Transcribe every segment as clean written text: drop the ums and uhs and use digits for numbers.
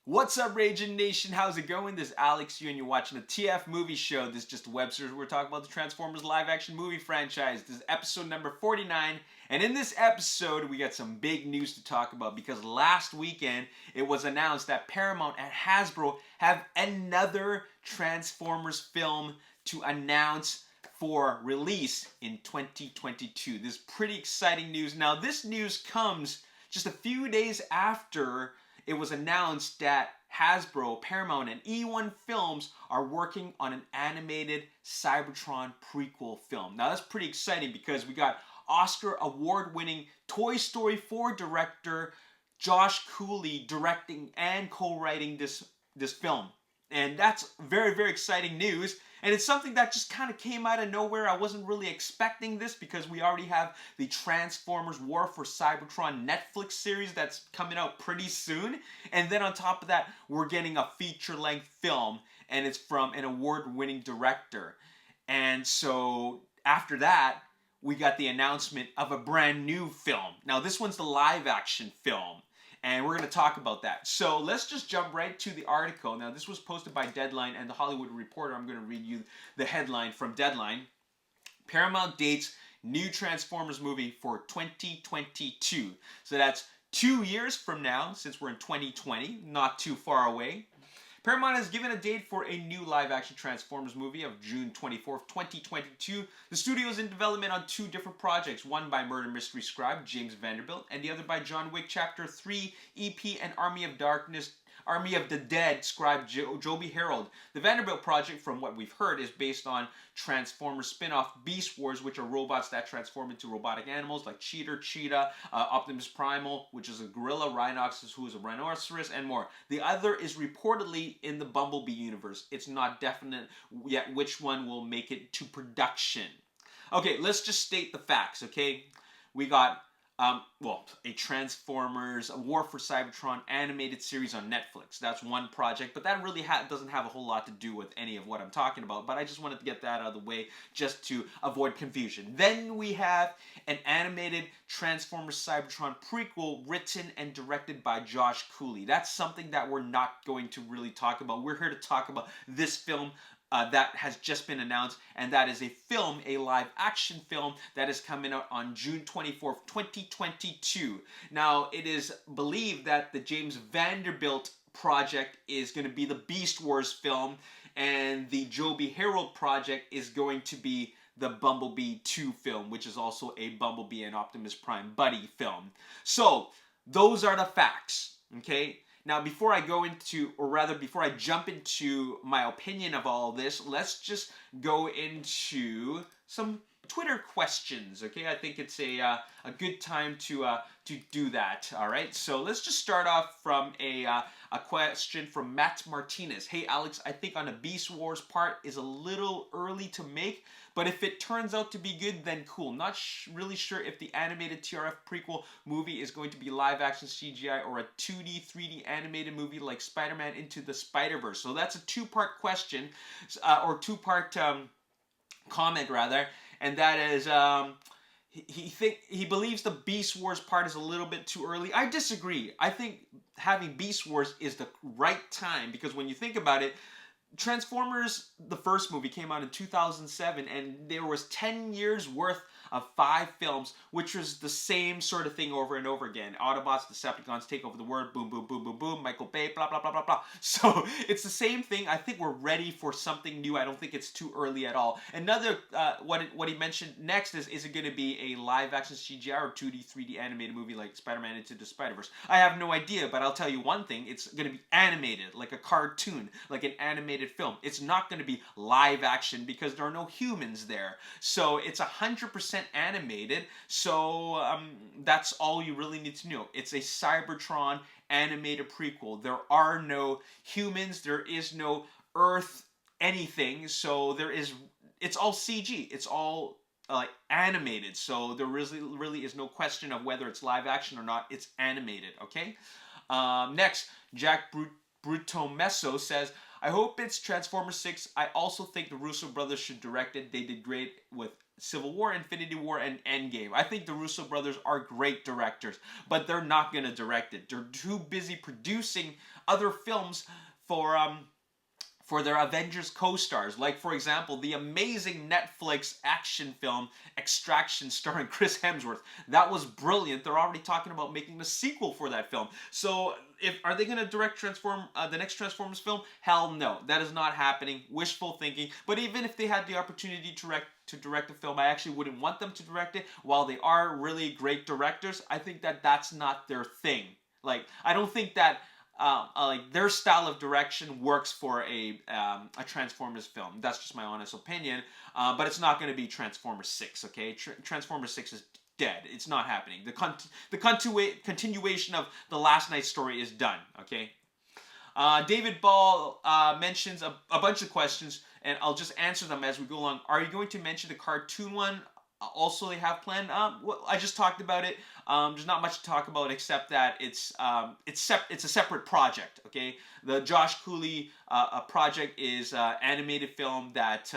What's up, Ragin Nation? How's it going? This is Alex here, and you're watching the TF Movie Show. This is just a web series where we're talking about the Transformers live-action movie franchise. This is episode number 49, and in this episode, we got some big news to talk about because last weekend, it was announced that Paramount and Hasbro have another Transformers film to announce for release in 2022. This is pretty exciting news. Now, this news comes just a few days after it was announced that Hasbro, Paramount, and E1 Films are working on an animated Cybertron prequel film. Now that's pretty exciting because we got Oscar award-winning Toy Story 4 director Josh Cooley directing and co-writing this film. And that's very, very exciting news. And it's something that just kind of came out of nowhere. I wasn't really expecting this because we already have the Transformers War for Cybertron Netflix series that's coming out pretty soon. And then on top of that, we're getting a feature-length film, and it's from an award-winning director. And so after that, we got the announcement of a brand new film. Now this one's the live-action film. And we're going to talk about that. So let's just jump right to the article. Now, this was posted by Deadline and The Hollywood Reporter. I'm going to read you the headline from Deadline. Paramount dates new Transformers movie for 2022. So that's 2 years from now, since we're in 2020, not too far away. Paramount has given a date for a new live-action Transformers movie of June 24th, 2022. The studio is in development on two different projects, one by murder mystery scribe James Vanderbilt, and the other by John Wick Chapter 3 EP and Army of the Dead scribe Joby Harold. The Vanderbilt project, from what we've heard, is based on Transformers spin-off Beast Wars, which are robots that transform into robotic animals like Cheetah, Optimus Primal, which is a gorilla, Rhinox, who is a rhinoceros, and more. The other is reportedly in the Bumblebee universe. It's not definite yet which one will make it to production. Okay, let's just state the facts, okay? We got a Transformers, a War for Cybertron animated series on Netflix. That's one project, but that really doesn't have a whole lot to do with any of what I'm talking about, but I just wanted to get that out of the way just to avoid confusion. Then we have an animated Transformers Cybertron prequel written and directed by Josh Cooley. That's something that we're not going to really talk about. We're here to talk about this film that has just been announced, and that is a live-action film that is coming out on June 24th, 2022. Now, it is believed that the James Vanderbilt project is going to be the Beast Wars film, and the Joby Harold project is going to be the Bumblebee 2 film, which is also a Bumblebee and Optimus Prime buddy film. So, those are the facts, okay? Now, before I jump into my opinion of all this, let's just go into some Twitter questions, okay? I think it's a good time to do that, all right? So let's just start off from a question from Matt Martinez. Hey, Alex, I think on a Beast Wars part is a little early to make, but if it turns out to be good, then cool. Not really sure if the animated TRF prequel movie is going to be live-action CGI or a 2D, 3D animated movie like Spider-Man Into the Spider-Verse. So that's a two-part question, or two-part comment, rather. And that is, he believes the Beast Wars part is a little bit too early. I disagree. I think having Beast Wars is the right time, because when you think about it, Transformers, the first movie, came out in 2007, and there was 10 years worth of 5 films, which was the same sort of thing over and over again. Autobots, Decepticons take over the world, boom, boom, boom, boom, boom, Michael Bay, blah, blah, blah, blah, blah. So it's the same thing. I think we're ready for something new. I don't think it's too early at all. Another, what he mentioned next is it going to be a live-action CGI or 2D, 3D animated movie like Spider-Man Into the Spider-Verse? I have no idea, but I'll tell you one thing. It's going to be animated, like a cartoon, like an animated film. It's not going to be live action because there are no humans there. So it's 100% animated. So that's all you really need to know. It's a Cybertron animated prequel. There are no humans. There is no Earth anything. So it's all CG. It's all animated. So there really is no question of whether it's live action or not. It's animated. Okay. Next, Jack Brutomesso says, I hope it's Transformers 6. I also think the Russo brothers should direct it. They did great with Civil War, Infinity War, and Endgame. I think the Russo brothers are great directors, but they're not going to direct it. They're too busy producing other films for their Avengers co-stars. Like, for example, the amazing Netflix action film Extraction starring Chris Hemsworth. That was brilliant. They're already talking about making a sequel for that film. So, are they going to direct the next Transformers film? Hell no. That is not happening. Wishful thinking. But even if they had the opportunity to direct a film, I actually wouldn't want them to direct it. While they are really great directors, I think that that's not their thing. Like, I don't think that like their style of direction works for a Transformers film. That's just my honest opinion. But it's not going to be Transformers 6, okay? Transformers 6 is dead. It's not happening. The continuation of the Last Night story is done, okay? David Ball mentions a bunch of questions, and I'll just answer them as we go along. Are you going to mention the cartoon one? Also, they have planned. Well, I just talked about it. There's not much to talk about except that it's a separate project. Okay, the Josh Cooley project is animated film that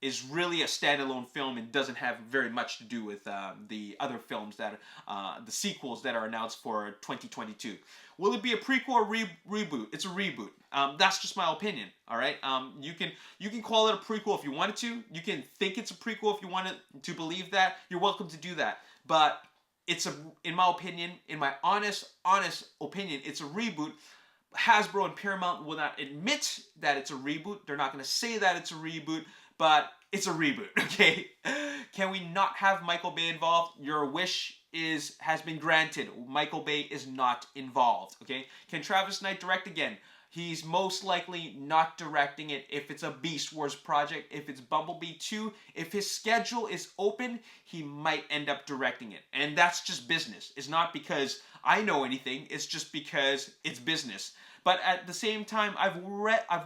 is really a standalone film and doesn't have very much to do with the other films that the sequels that are announced for 2022. Will it be a prequel or reboot? It's a reboot. That's just my opinion. All right. You can call it a prequel if you wanted to. You can think it's a prequel if you wanted to believe that. You're welcome to do that. But in my opinion, in my honest opinion, it's a reboot. Hasbro and Paramount will not admit that it's a reboot. They're not going to say that it's a reboot, but it's a reboot. Okay. Can we not have Michael Bay involved? Your wish has been granted. Michael Bay is not involved. Okay. Can Travis Knight direct again? He's most likely not directing it if it's a Beast Wars project. If it's Bumblebee 2, if his schedule is open, he might end up directing it. And that's just business. It's not because I know anything. It's just because it's business. But at the same time, I've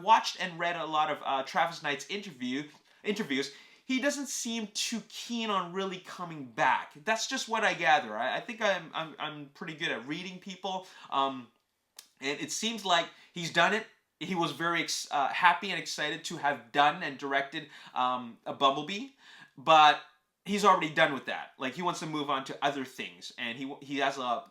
watched and read a lot of Travis Knight's interviews. He doesn't seem too keen on really coming back. That's just what I gather. I think I'm pretty good at reading people. And it seems like he's done it. He was very happy and excited to have done and directed a Bumblebee, but he's already done with that. Like, he wants to move on to other things, and he has a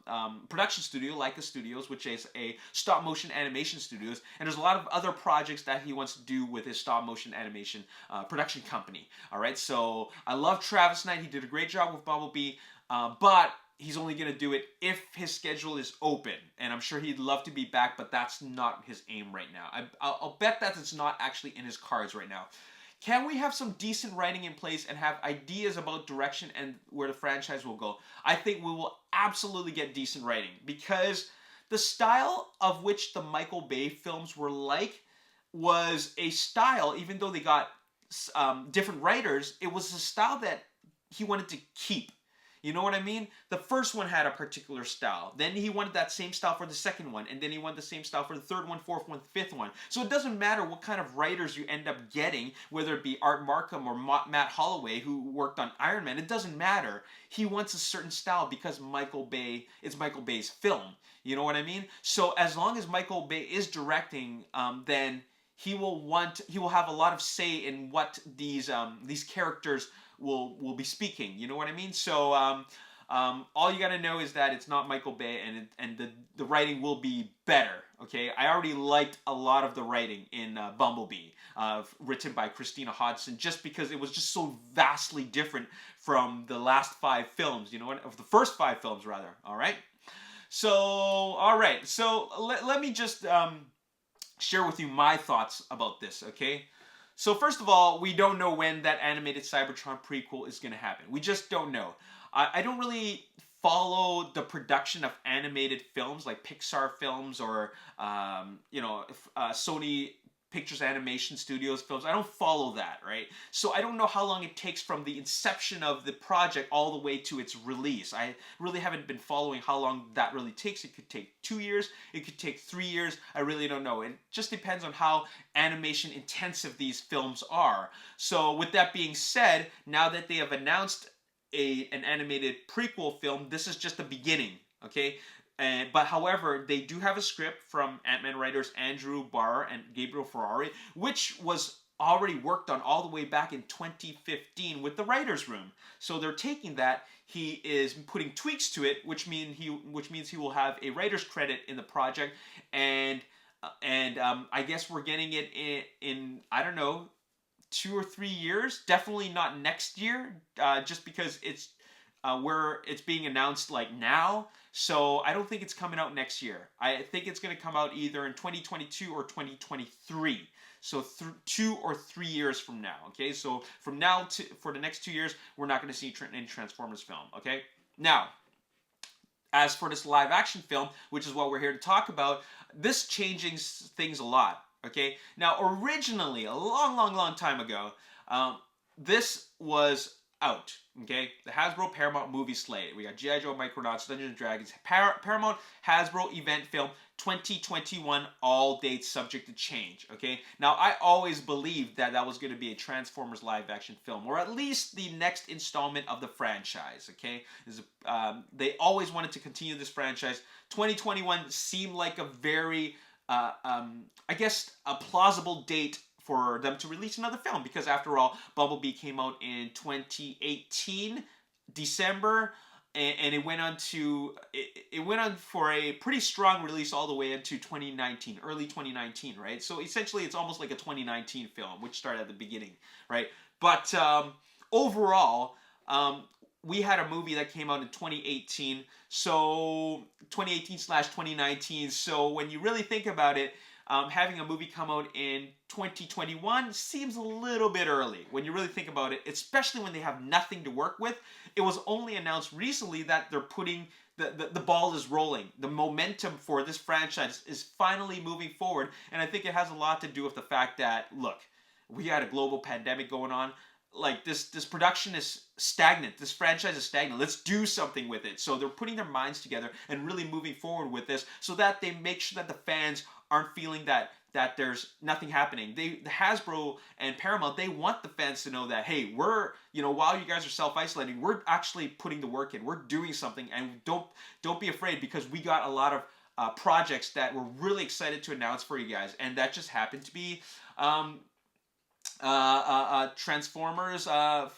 production studio, Leica Studios, which is a stop motion animation studios, and there's a lot of other projects that he wants to do with his stop motion animation production company. All right, so I love Travis Knight. He did a great job with Bumblebee, but he's only going to do it if his schedule is open. And I'm sure he'd love to be back, but that's not his aim right now. I'll bet that it's not actually in his cards right now. Can we have some decent writing in place and have ideas about direction and where the franchise will go? I think we will absolutely get decent writing, because the style of which the Michael Bay films were like was a style, even though they got different writers, it was a style that he wanted to keep. You know what I mean? The first one had a particular style. Then he wanted that same style for the second one. And then he wanted the same style for the third one, fourth one, fifth one. So it doesn't matter what kind of writers you end up getting, whether it be Art Markham or Matt Holloway, who worked on Iron Man. It doesn't matter. He wants a certain style because it's Michael Bay's film. You know what I mean? So as long as Michael Bay is directing, then he will have a lot of say in what these characters will be speaking. You know what I mean? So all you gotta know is that it's not Michael Bay, and the writing will be better. Okay, I already liked a lot of the writing in Bumblebee, written by Christina Hodson, just because it was just so vastly different from the last 5 films. You know what? Of the first 5 films, rather. All right. So all right. So let me just share with you my thoughts about this. Okay. So first of all, we don't know when that animated Cybertron prequel is going to happen. We just don't know. I don't really follow the production of animated films like Pixar films or Sony Pictures Animation Studios films. I don't follow that, right? So I don't know how long it takes from the inception of the project all the way to its release. I really haven't been following how long that really takes. It could take 2 years. It could take 3 years. I really don't know. It just depends on how animation intensive these films are. So with that being said, now that they have announced an animated prequel film, this is just the beginning, okay? But however, they do have a script from Ant-Man writers Andrew Barr and Gabriel Ferrari, which was already worked on all the way back in 2015 with the writers' room. So they're taking that. He is putting tweaks to it, which means he will have a writer's credit in the project, and I guess we're getting it in I don't know, 2 or 3 years. Definitely not next year, just because it's where it's being announced like now. So I don't think it's coming out next year. I think it's going to come out either in 2022 or 2023. So 2 or 3 years from now. Okay, so from now to for the next 2 years, we're not going to see any Transformers film. Okay, now as for this live action film, which is what we're here to talk about, this changing things a lot. Okay, now originally, a long time ago, this was out. Okay, the Hasbro Paramount movie slate. We got G.I. Joe, Micronauts, Dungeons and Dragons, Paramount Hasbro event film 2021, all dates subject to change. Okay, now I always believed that that was going to be a Transformers live action film, or at least the next installment of the franchise. Okay, they always wanted to continue this franchise. 2021 seemed like a very I guess a plausible date for them to release another film, because after all, Bumblebee came out in 2018 December, and it went on for a pretty strong release all the way into 2019, early 2019, right? So essentially, it's almost like a 2019 film, which started at the beginning, right? But overall, we had a movie that came out in 2018, so 2018/2019. So when you really think about it, having a movie come out in 2021 seems a little bit early when you really think about it, especially when they have nothing to work with. It was only announced recently that they're putting the ball is rolling. The momentum for this franchise is finally moving forward, and I think it has a lot to do with the fact that, look, we had a global pandemic going on. Like this production is stagnant. This franchise is stagnant. Let's do something with it. So they're putting their minds together and really moving forward with this, so that they make sure that the fans aren't feeling that there's nothing happening. The Hasbro and Paramount, they want the fans to know that, hey, we're, while you guys are self-isolating, we're actually putting the work in. We're doing something, and don't be afraid, because we got a lot of projects that we're really excited to announce for you guys, and that just happened to be Transformers, a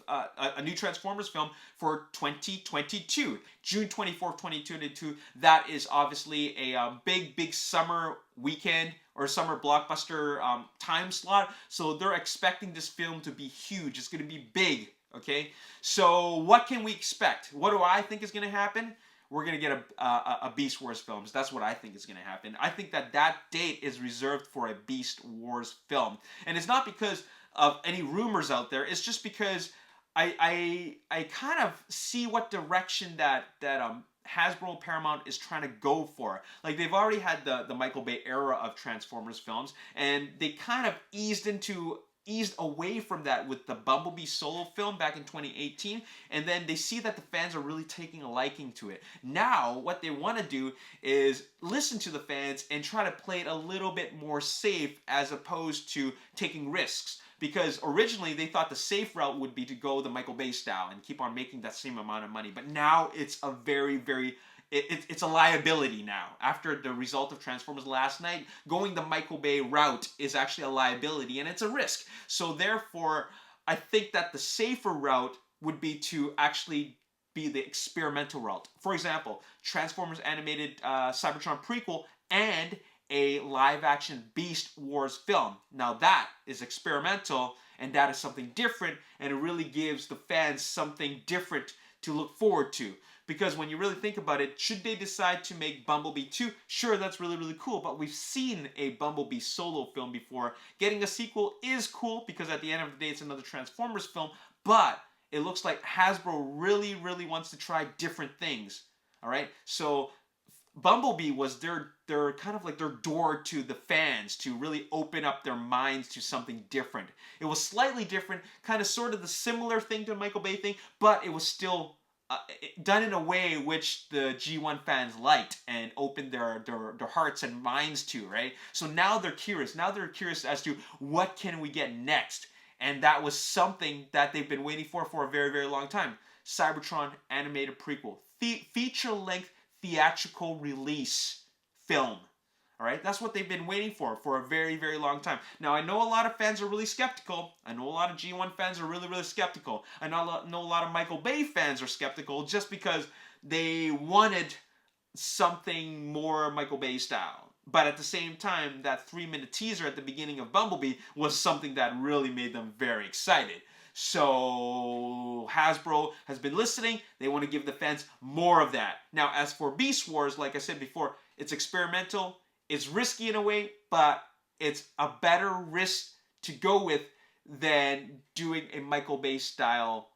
new Transformers film for 2022, June 24th, 2022. That is obviously a big summer weekend or summer blockbuster time slot. So they're expecting this film to be huge. It's going to be big. Okay, so what can we expect? What do I think is going to happen? We're going to get a Beast Wars film. That's what I think is going to happen. I think that date is reserved for a Beast Wars film. And it's not because of any rumors out there. It's just because I kind of see what direction that Hasbro and Paramount is trying to go for. Like, they've already had the Michael Bay era of Transformers films, and they kind of eased away from that with the Bumblebee solo film back in 2018, and then they see that the fans are really taking a liking to it. Now, what they want to do is listen to the fans and try to play it a little bit more safe, as opposed to taking risks. Because originally they thought the safe route would be to go the Michael Bay style and keep on making that same amount of money. But now it's a it's a liability now. After the result of Transformers last night, going the Michael Bay route is actually a liability, and it's a risk. So therefore, I think that the safer route would be to actually be the experimental route. For example, Transformers animated Cybertron prequel and a live-action Beast Wars film. Now that is experimental, and that is something different, and it really gives the fans something different to look forward to. Because when you really think about it, should they decide to make Bumblebee 2, sure, that's really cool, but we've seen a Bumblebee solo film before. Getting a sequel is cool, because at the end of the day, it's another Transformers film, but it looks like Hasbro really wants to try different things. All right, so Bumblebee was their kind of like their door to the fans to really open up their minds to something different. It was slightly different, kind of sort of the similar thing to the Michael Bay thing, but it was still done in a way which the G1 fans liked and opened their hearts and minds to, right? So now they're curious. Now they're curious as to what can we get next. And that was something that they've been waiting for a very long time. Cybertron animated prequel. Feature-length theatrical release film. All right, that's what they've been waiting for a very, very long time. Now, I know a lot of fans are really skeptical. I know a lot of G1 fans are really, really skeptical. I know a lot of Michael Bay fans are skeptical just because they wanted something more Michael Bay style. But at the same time, that 3-minute teaser at the beginning of Bumblebee was something that really made them very excited. So Hasbro has been listening. They want to give the fans more of that. Now, as for Beast Wars, like I said before, it's experimental. It's risky in a way, but it's a better risk to go with than doing a Michael Bay style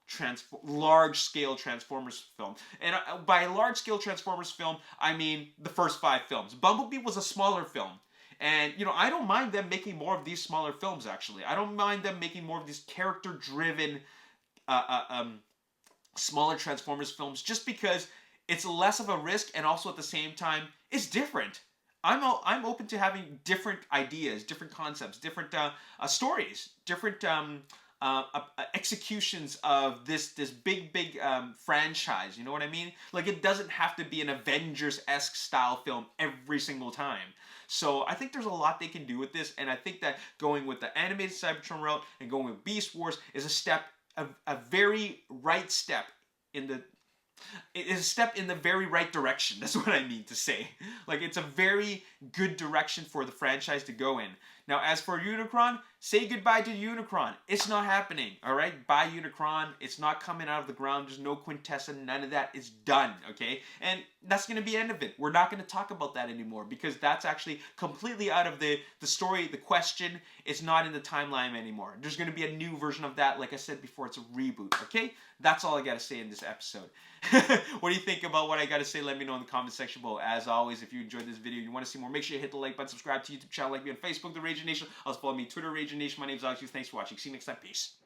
large-scale Transformers film. And by large-scale Transformers film, I mean the first 5 films. Bumblebee was a smaller film. And, you know, I don't mind them making more of these smaller films, actually. I don't mind them making more of these character-driven, smaller Transformers films, just because it's less of a risk, and also at the same time, it's different. I'm open to having different ideas, different concepts, different stories, different executions of this big franchise. You know what I mean? Like, it doesn't have to be an Avengers-esque style film every single time. So I think there's a lot they can do with this, and I think that going with the animated Cybertron route and going with Beast Wars is a very right step in the. It is a step in the very right direction. That's what I mean to say. Like, it's a very good direction for the franchise to go in. Now, as for Unicron, say goodbye to Unicron. It's not happening, all right? Bye, Unicron. It's not coming out of the ground. There's no Quintessa. None of that is done, okay? And that's going to be the end of it. We're not going to talk about that anymore because that's actually completely out of the story, the question. It's not in the timeline anymore. There's going to be a new version of that. Like I said before, it's a reboot, okay? That's all I got to say in this episode. What do you think about what I got to say? Let me know in the comment section below. As always, if you enjoyed this video, you want to see more, make sure you hit the like button, subscribe to the YouTube channel, like me on Facebook, The Ragin Nation. Also follow me on Twitter, Ragin Nation. My name's Alex. Thanks for watching. See you next time. Peace.